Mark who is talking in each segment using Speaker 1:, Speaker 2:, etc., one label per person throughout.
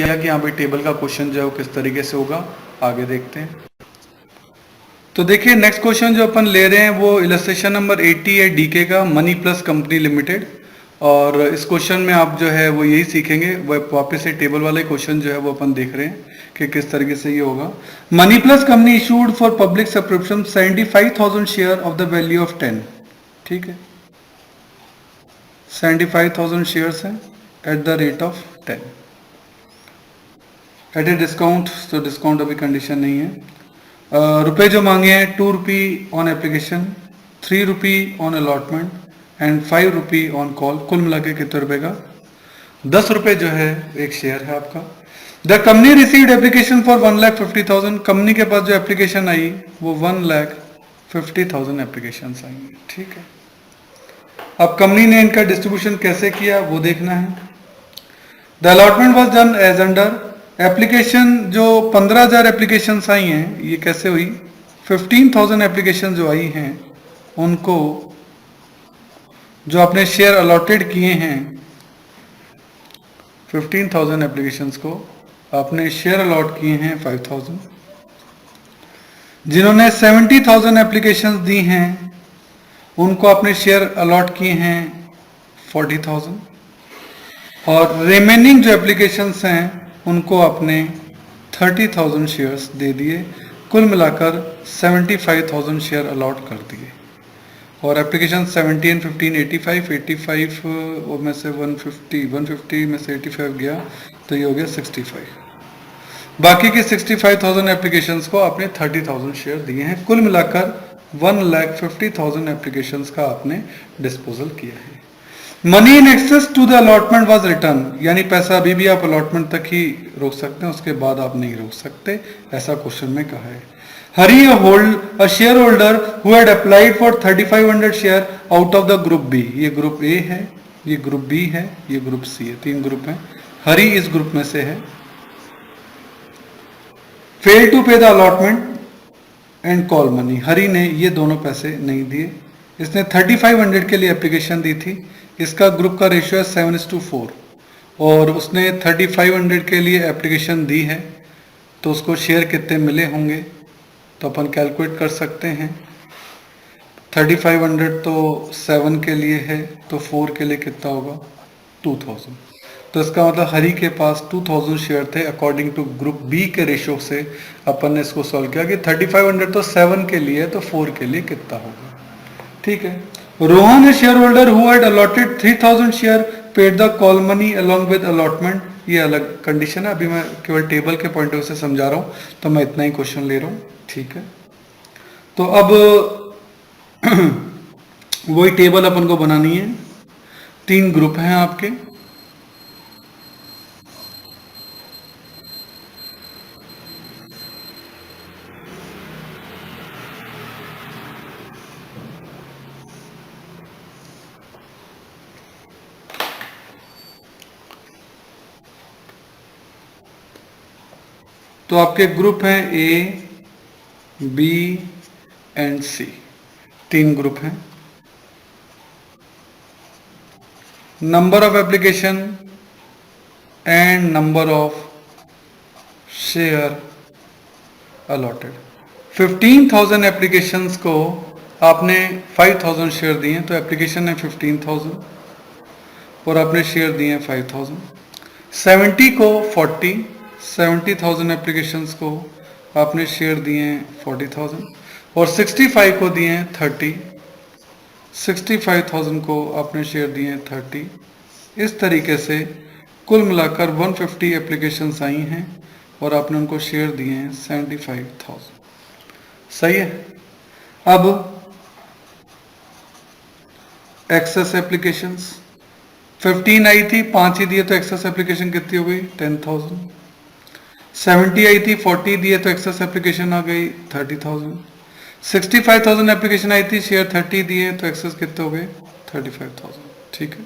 Speaker 1: किया कि यहाँ पे टेबल का क्वेश्चन जो है वो किस तरीके से होगा, आगे देखते हैं। तो देखिए नेक्स्ट क्वेश्चन जो अपन ले रहे हैं वो इलस्ट्रेशन नंबर 80 है डीके का, मनी प्लस कंपनी लिमिटेड। और इस क्वेश्चन में आप जो है वो यही सीखेंगे, वो वापस से टेबल वाले क्वेश्चन जो है वो अपन देख रहे हैं कि किस तरीके से ये होगा। Money plus company issued for public subscription 75,000 share of the value of 10। ठीक है, 75,000 शेयर्स हैं at the rate of 10 at a discount. तो डिस्काउंट अभी कंडीशन नहीं है। रुपए जो मांगे हैं 2 rupee on application, 3 rupee on allotment and 5 rupee on call. कुल मिला के कितने रुपए का? 10 रुपए जो है एक शेयर है आपका। The company received application for 1,50,000। Company के पास जो एप्लीकेशन आई वो 1,50,000 एप्लीकेशन आई। ठीक है, अब कंपनी ने इनका डिस्ट्रीब्यूशन कैसे किया वो देखना है। The allotment was done as under. Application जो 15,000 एप्लीकेशन आई हैं ये कैसे हुई? 15,000 एप्लीकेशन जो आई हैं उनको जो आपने शेयर अलॉटेड किए हैं, 15,000 एप्लीकेशंस को आपने शेयर अलॉट किए हैं 5,000। जिन्होंने 70,000 एप्लीकेशंस दी हैं उनको आपने शेयर अलॉट किए हैं 40,000। और रिमेनिंग जो एप्लीकेशंस हैं उनको आपने 30,000 शेयर्स दे दिए। कुल मिलाकर 75,000 शेयर अलॉट कर दिए। और एप्लीकेशन 17, 15, 85 में से 150 में से 85 गया तो ये हो गया 65। बाकी की 65,000 एप्लीकेशंस को आपने 30,000 शेयर दिए हैं। कुल मिलाकर 1,50,000 एप्लीकेशंस का आपने डिस्पोजल किया है। Money in excess to the allotment was return, यानी पैसा अभी भी आप अलॉटमेंट तक ही रोक सकते हैं, उसके बाद आप नहीं रोक सकते, ऐसा क्वेश्चन में कहा है। Hari a share holder who had applied for 3,500 share out of the group B. ये ग्रुप ए है, ये ग्रुप बी है, ये ग्रुप सी है, 3 ग्रुप हैं। हरी इस ग्रुप में से है। Fail to pay the allotment and call money. Hari ने ये दोनों पैसे नहीं दिए। इसने 3,500 के लिए एप्लीकेशन दी थी। इसका ग्रुप का रेशियो है 7:4 और उसने 3,500 के लिए एप्लीकेशन दी है तो उसको शेयर कितने मिले होंगे तो अपन कैलकुलेट कर सकते हैं। 3,500 तो 7 के लिए है तो 4 के लिए कितना होगा? 2,000। तो इसका मतलब हरी के पास 2,000 शेयर थे अकॉर्डिंग टू ग्रुप बी के रेशियो से। अपन ने इसको सॉल्व किया कि 3,500 तो 7 के लिए है तो 4 के लिए कितना होगा। ठीक है, Rohan a share holder who had allotted 3,000 share paid the call money along with allotment. ये अलग कंडीशन है, अभी मैं केवल टेबल के पॉइंट ऑफ व्यू से समझा रहा हूं तो मैं इतना ही क्वेश्चन ले रहा हूं। ठीक है, तो अब वही टेबल अपन को बनानी है। 3 ग्रुप हैं आपके। तो आपके ग्रुप हैं ए, बी एंड सी, 3 ग्रुप हैं। Number of application and number of share allotted. 15,000 applications को आपने 5,000 शेयर दिए हैं तो एप्लीकेशन है 15,000 और आपने शेयर दिए हैं 5,000। 70 को 40, 70,000 एप्लीकेशंस को आपने शेयर दिए हैं 40,000 और 65 को दिए हैं 30, 65,000 को आपने शेयर दिए हैं 30। इस तरीके से कुल मिलाकर 150 एप्लीकेशंस आई हैं और आपने उनको शेयर दिए हैं 75,000। सही है। अब एक्सेस एप्लीकेशंस 15 आई थी, 5 ही दिए तो एक्सेस एप्लीकेशन कितनी हो गई? 10,000। 70 आई थी, 40 दिए तो एक्सेस एप्लीकेशन आ गई 30,000। 65,000 एप्लीकेशन आई थी, शेयर 30 दिए तो एक्सेस कितने हो गए? 35,000। ठीक है,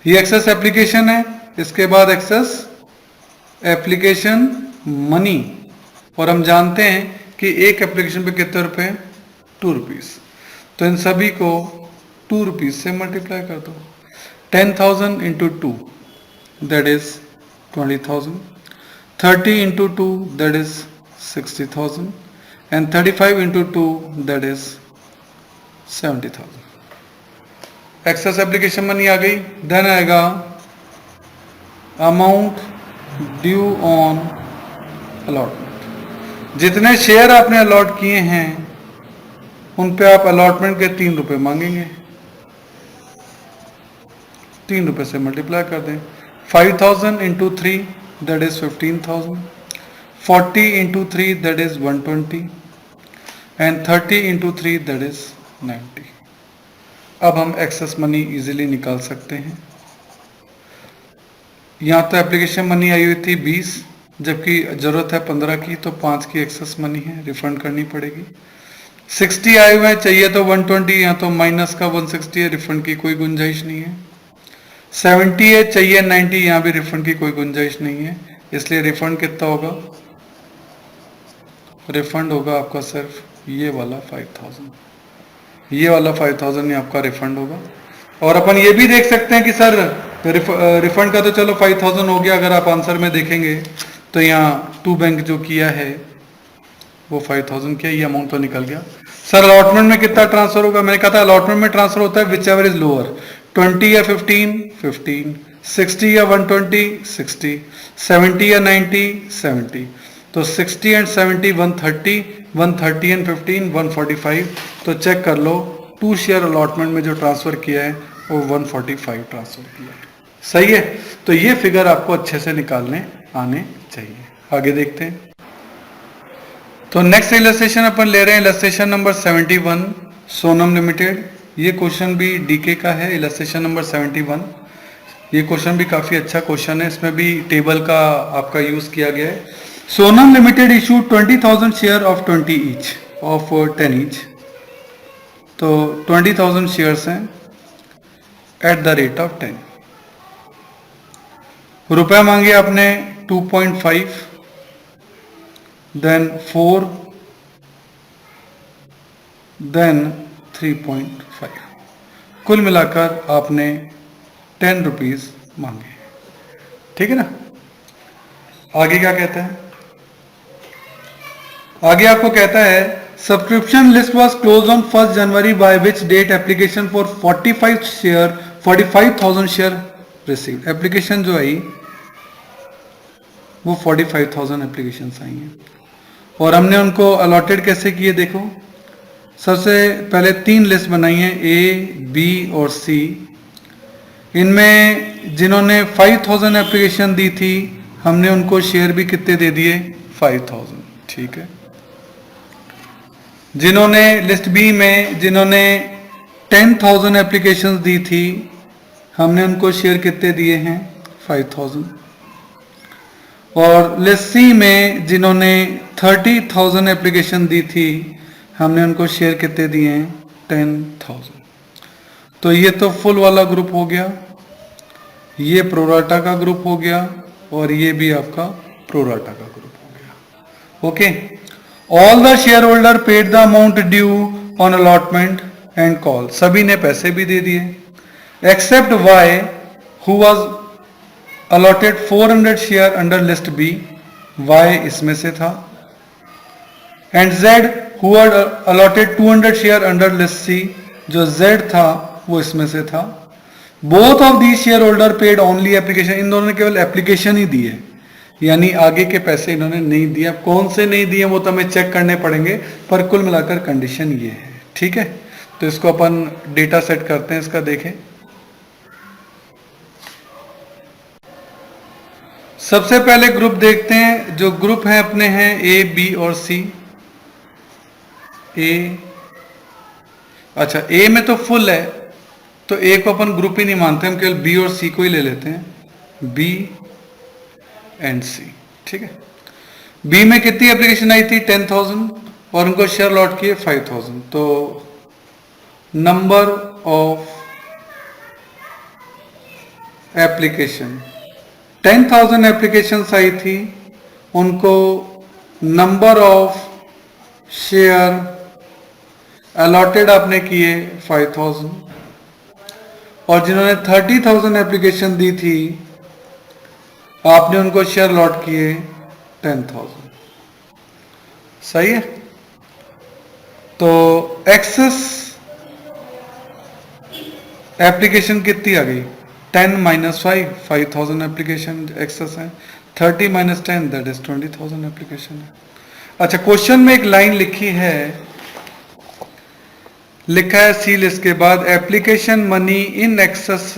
Speaker 1: ये एक्सेस एप्लीकेशन है। इसके बाद एक्सेस एप्लीकेशन मनी, और हम जानते हैं कि एक एप्लीकेशन पे कितने रुपए? 2 रुपीज। तो इन सभी को 2 रुपीज से मल्टीप्लाई कर दो। 10,000 into 2 that is 20,000। 30 into 2 that is 60,000 and 35 into 2 that is 70,000. Excess application money आ गई. देन आएगा अमाउंट ड्यू ऑन अलॉटमेंट. जितने शेयर आपने अलॉट किए हैं उन पे आप अलॉटमेंट के 3 रुपए मांगेंगे. 3 रुपए से मल्टीप्लाई कर दें. 5,000 into 3 that is 15,000. 40 into 3 that is 120 and 30 into 3 that is 90. अब हम एक्सेस मनी इजीली निकाल सकते हैं. यहां तो एप्लीकेशन मनी आई हुई थी 20, जबकि जरूरत है 15 की, तो 5 की एक्सेस मनी है, रिफंड करनी पड़ेगी. 60 आए हुए हैं, चाहिए तो 120, यहाँ तो माइनस का 160 है, रिफंड की कोई गुंजाइश नहीं है. 70 है, चाहिए 90, यहाँ भी रिफंड की कोई गुंजाइश नहीं है. इसलिए रिफंड कितना होगा? रिफंड होगा आपका सिर्फ ये वाला 5,000. ये वाला 5,000 ही आपका रिफंड होगा. और अपन ये भी देख सकते हैं कि सर रिफंड का तो चलो 5,000 हो गया. अगर आप आंसर में देखेंगे तो यहाँ टू बैंक जो किया है वो 5,000 किया, ये अमाउंट तो निकल गया. सर अलॉटमेंट में कितना ट्रांसफर होगा? मैंने कहा था अलॉटमेंट में ट्रांसफर होता है विच एवर इज लोअर. 20 या 15, 15. 60 या 120, 60. 70 या 90, 70. तो 60 एंड 70 130, 130 एंड 15 145. तो चेक कर लो, 2 शेयर अलॉटमेंट में जो ट्रांसफर किया है वो 145 ट्रांसफर किया है. सही है. तो ये फिगर आपको अच्छे से निकालने आने चाहिए. आगे देखते हैं. तो नेक्स्ट इलस्ट्रेशन अपन ले रहे हैं इलस्ट्रेशन नंबर 71, सोनम लिमिटेड. ये क्वेश्चन भी डीके का है. इलस्ट्रेशन नंबर 71, ये क्वेश्चन भी काफी अच्छा क्वेश्चन है. इसमें भी टेबल का आपका यूज किया गया है. Sonam limited issued 20,000 share of 20 each of 10 each. तो 20,000 शेयर्स हैं एट द रेट ऑफ 10. रुपए मांगे आपने 2.5, देन 4, देन 3.5. कुल मिलाकर आपने 10 रुपीज मांगे. ठीक है ना. आगे क्या कहता है? आगे आपको कहता है subscription list was close on 1 January by which date application for 45,000 share received. Application जो आई वो 45,000 एप्लीकेशन आई हैं और हमने उनको अलॉटेड कैसे किए? देखो, सबसे पहले 3 लिस्ट बनाई है, ए, बी और सी. इनमें जिन्होंने 5,000 एप्लीकेशन दी थी हमने उनको शेयर भी कितने दे दिए? 5,000. ठीक है. जिन्होंने लिस्ट बी में जिन्होंने 10,000 एप्लीकेशंस दी थी हमने उनको शेयर कितने दिए हैं? 5,000. और लिस्ट सी में जिन्होंने 30,000 एप्लीकेशन दी थी हमने उनको शेयर कितने दिए हैं? 10,000. तो ये तो फुल वाला ग्रुप हो गया, ये प्रोराटा का ग्रुप हो गया और ये भी आपका प्रोराटा का ग्रुप हो गया. Okay. All the share holder paid the amount due on allotment and call. सभी ने पैसे भी दे दिए except Y who was allotted 400 share under list B. Y इसमें से था. And Z who was allotted 200 share under list C. जो जेड था वो इसमें से था. Both of the share holder paid only application. इन दोनों ने केवल एप्लीकेशन ही दी है, यानी आगे के पैसे इन्होंने नहीं दिए. अब कौन से नहीं दिए वो तो हमें चेक करने पड़ेंगे, पर कुल मिलाकर कंडीशन ये है. ठीक है. तो इसको अपन डेटा सेट करते हैं, इसका देखें. सबसे पहले ग्रुप देखते हैं. जो ग्रुप है अपने हैं ए, बी और सी. ए, अच्छा ए में तो फुल है तो ए को अपन ग्रुप ही नहीं मानते, हम केवल बी और सी को ही ले लेते हैं. बी एंड सी. ठीक है. बी में कितनी एप्लीकेशन आई थी? 10,000 और उनको शेयर लॉट किए 5,000. तो नंबर ऑफ एप्लीकेशन 10,000 एप्लीकेशन आई थी, उनको नंबर ऑफ शेयर अलॉटेड आपने किए 5,000 और जिन्होंने 30,000 एप्लीकेशन दी थी आपने उनको शेयर लॉट किए 10,000। सही है। तो एक्सेस एप्लीकेशन कितनी आ गई? 10 माइनस 5, 5,000 एप्लीकेशन एक्सेस है। 30 माइनस 10 दैट इज 20,000 एप्लीकेशन है। अच्छा, क्वेश्चन में एक लाइन लिखी है, लिखा है सी लिस्ट के बाद application money in excess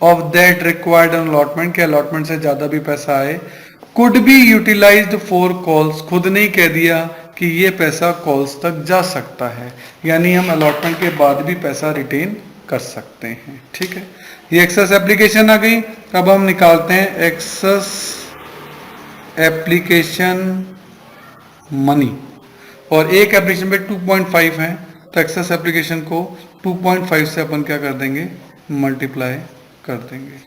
Speaker 1: of that required allotment, के अलॉटमेंट से ज्यादा भी पैसा आए, could be utilised for calls, खुद नहीं कह दिया कि ये पैसा कॉल्स तक जा सकता है, यानी हम अलॉटमेंट के बाद भी पैसा रिटेन कर सकते हैं। ठीक है, ये एक्सेस एप्लीकेशन आ गई। अब हम निकालते हैं एक्सेस एप्लीकेशन मनी, और एक एप्लीकेशन पे 2.5 है, तो एक्सेस एप्लीकेशन को 2.5 से अपन क्या कर देंगे? मल्टीप्लाई कर देंगे।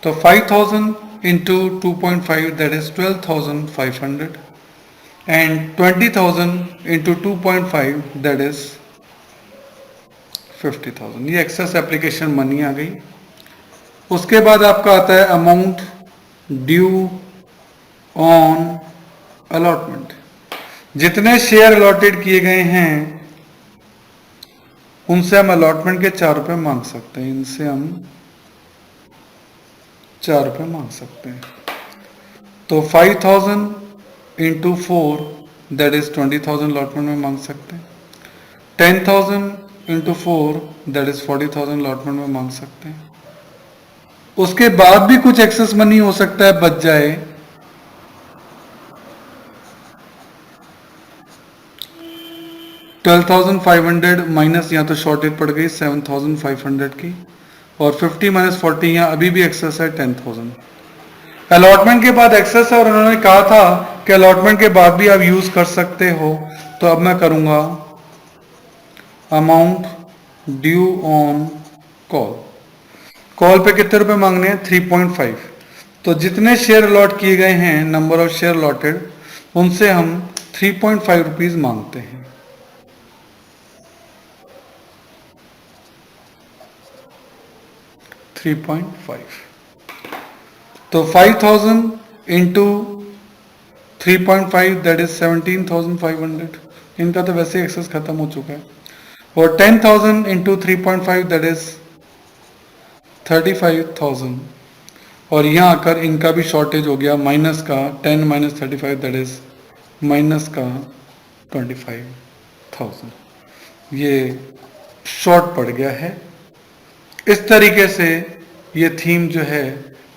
Speaker 1: तो 5,000 into 2.5 that is 12,500 and 20,000 into 2.5 that is 50,000। ये एक्सेस एप्लीकेशन मनी आ गई। उसके बाद आपका आता है अमाउंट ड्यू ऑन अलॉटमेंट। जितने शेयर अलॉटेड किए गए हैं उनसे हम अलॉटमेंट के 4 रुपए मांग सकते हैं, इनसे हम 4 रुपए मांग सकते हैं। तो 5,000 इंटू 4 दैट इज 20,000 अलॉटमेंट में मांग सकते हैं। 10,000 इंटू 4 दैट इज 40,000 अलॉटमेंट में मांग सकते हैं। उसके बाद भी कुछ एक्सेस मनी हो सकता है बच जाए, 12,500 माइनस, यहाँ तो शॉर्टेज पड़ गई 7,500 की, और 50 माइनस 40 यहाँ अभी भी एक्सेस है 10,000। अलॉटमेंट के बाद एक्सेस है और उन्होंने कहा था कि अलॉटमेंट के बाद भी आप यूज कर सकते हो। तो अब मैं करूंगा amount due on call. Call पे कितने रुपए मांगने हैं? 3.5। तो जितने शेयर अलॉट किए गए हैं, नंबर ऑफ शेयर अलॉटेड, उनसे हम 3.5 रुपीज मांगते हैं। तो 5,000 इंटू 3.5 दैट इज 17,500। इनका तो वैसे एक्सेस खत्म हो चुका है। और 10,000 इंटू 3.5 दैट इज 35,000। और यहां आकर इनका भी शॉर्टेज हो गया, माइनस का 10 माइनस 35 दैट इज माइनस का 25,000। ये शॉर्ट पड़ गया है। इस तरीके से ये थीम जो है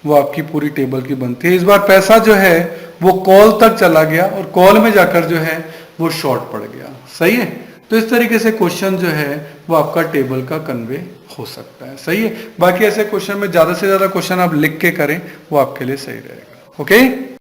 Speaker 1: वो आपकी पूरी टेबल की बनती है। इस बार पैसा जो है वो कॉल तक चला गया और कॉल में जाकर जो है वो शॉर्ट पड़ गया। सही है। तो इस तरीके से क्वेश्चन जो है वो आपका टेबल का कन्वे हो सकता है। सही है। बाकी ऐसे क्वेश्चन में ज्यादा से ज्यादा क्वेश्चन आप लिख के करें वो आपके लिए सही रहेगा। ओके।